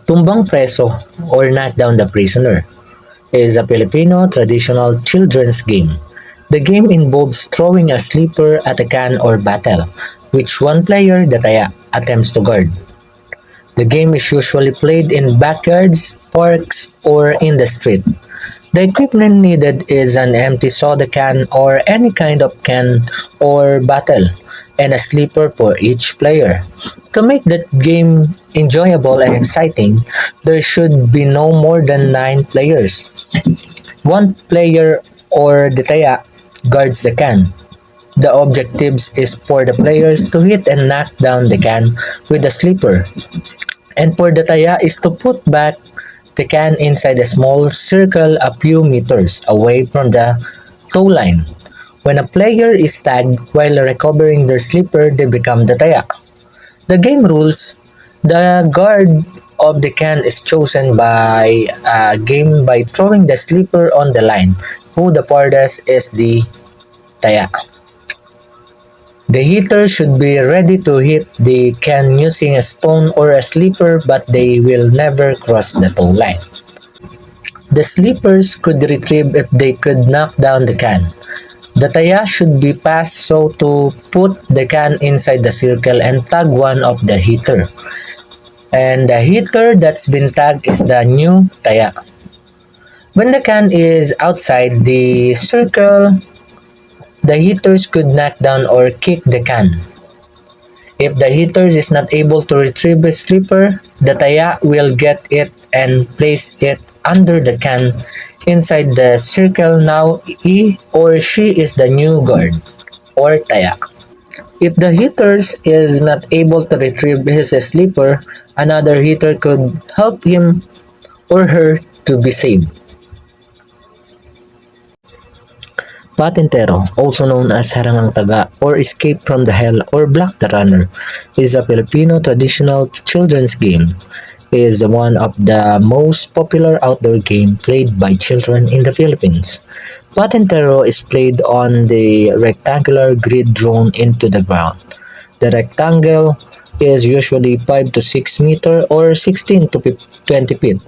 Tumbang Preso or Knock Down the Prisoner is a Filipino traditional children's game. The game involves throwing a sleeper at a can or bottle, which one player, the taya, attempts to guard. The game is usually played in backyards, parks, or in the street. The equipment needed is an empty soda can or any kind of can or bottle, and a sleeper for each player. To make the game enjoyable and exciting, there should be no more than 9 players. One player or the taya guards the can. The objectives is for the players to hit and knock down the can with the sleeper, and for the taya is to put back the can inside a small circle a few meters away from the tow line. When a player is tagged while recovering their sleeper, they become the taya. The game rules: the guard of the can is chosen by a game by throwing the sleeper on the line. Who the farthest is the taya. The hitter should be ready to hit the can using a stone or a sleeper, but they will never cross the tow line. The sleepers could retrieve if they could knock down the can. The taya should be passed so to put the can inside the circle and tag one of the hitter. And the hitter that's been tagged is the new taya. When the can is outside the circle, the hitters could knock down or kick the can. If the hitters is not able to retrieve the sleeper, the taya will get it and place it under the can inside the circle. Now he or she is the new guard or taya. If the hitters is not able to retrieve his sleeper, another hitter could help him or her to be saved. Patintero, also known as Harangang Taga or Escape from the Hell or Block the Runner, is a Filipino traditional children's game. It is one of the most popular outdoor game played by children in the Philippines. Patintero is played on the rectangular grid drawn into the ground. The rectangle is usually 5 to 6 meter or 16 to 20 feet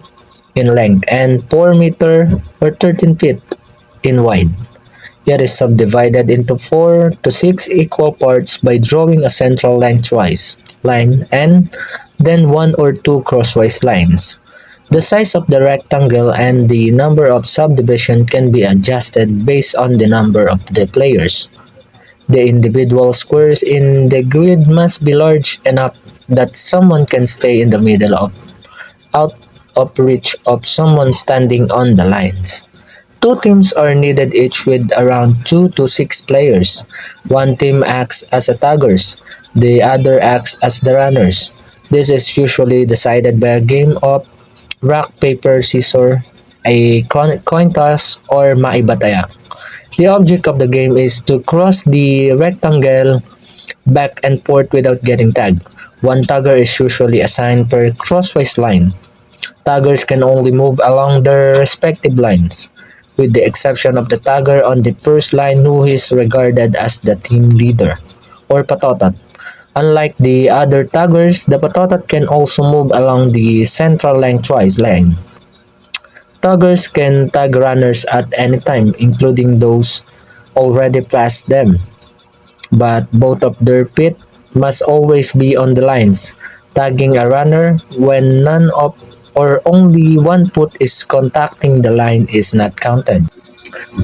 in length and 4 meter or 13 feet in wide. It is subdivided into 4 to 6 equal parts by drawing a central lengthwise line and then 1 or 2 crosswise lines. The size of the rectangle and the number of subdivision can be adjusted based on the number of the players. The individual squares in the grid must be large enough that someone can stay in the middle of out of reach of someone standing on the lines. Two teams are needed each with around 2 to 6 players. One team acts as a taggers, the other acts as the runners. This is usually decided by a game of rock, paper, scissors, a coin toss, or maibataya. The object of the game is to cross the rectangle back and forth without getting tagged. One tagger is usually assigned per crosswise line. Taggers can only move along their respective lines, with the exception of the tagger on the first line who is regarded as the team leader, or patotot. Unlike the other taggers, the patotot can also move along the central lengthwise line. Taggers can tag runners at any time, including those already past them, but both of their feet must always be on the lines. Tagging a runner when none of or only one foot is contacting the line is not counted.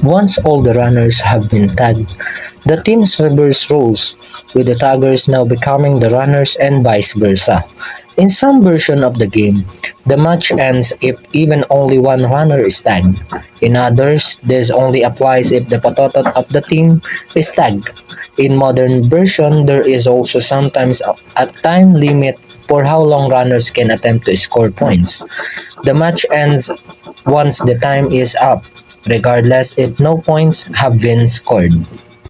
Once all the runners have been tagged, the teams reverse roles, with the taggers now becoming the runners and vice versa. In some version of the game, the match ends if even only one runner is tagged. In others, this only applies if the patotot of the team is tagged. In modern version, there is also sometimes a time limit for how long runners can attempt to score points. The match ends once the time is up, regardless if no points have been scored.